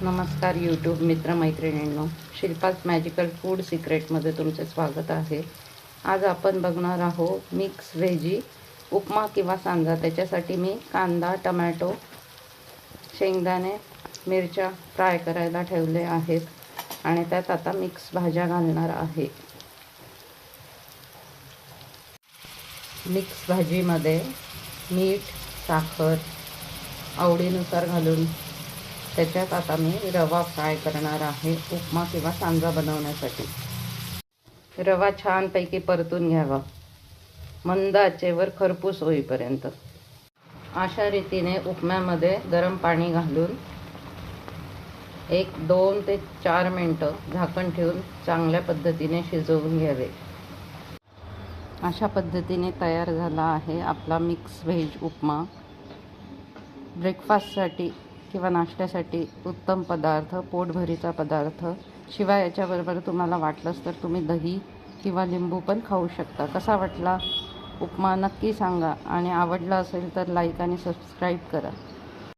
नमस्कार YouTube मित्रमैत्रिणींनो, Shilpa's magical food सिक्रेटमध्ये तुमचे स्वागत आहे. आज आपण बघणार आहोत मिक्स व्हेजी उपमा किंवा सांजा. त्याच्यासाठी मी कांदा, टमॅटो, शेंगदाणे, मिरच्या फ्राय करायला ठेवले आहेत आणि त्यात आता मिक्स भाज्या घालणार आहे. मिक्स भाजीमध्ये मीठ, साखर आवडीनुसार घालून त्याच्यात आता मी रवा फ्राय करणार आहे उपमा किंवा सांजा बनवण्यासाठी. रवा छानपैकी परतून घ्यावा मंद आचेवर खरपूस होईपर्यंत. अशा रीतीने उपम्यामध्ये गरम पाणी घालून 2 ते 4 मिनटं झाकण ठेवून चांगल्या पद्धतीने शिजवून घ्यावे. अशा पद्धतीने तयार झाला आहे आपला मिक्स व्हेज उपमा. ब्रेकफास्टसाठी किंवा नाश्त्यासाठी उत्तम पदार्थ, पोटभरीचा पदार्थ. शिवाय याच्याबरोबर तुम्हाला वाटलंच तर तुम्ही दही किंवा लिंबू पण खाऊ शकता. कसा वाटला उपमा नक्की सांगा आणि आवडला असेल तर लाईक आणि सबस्क्राईब करा.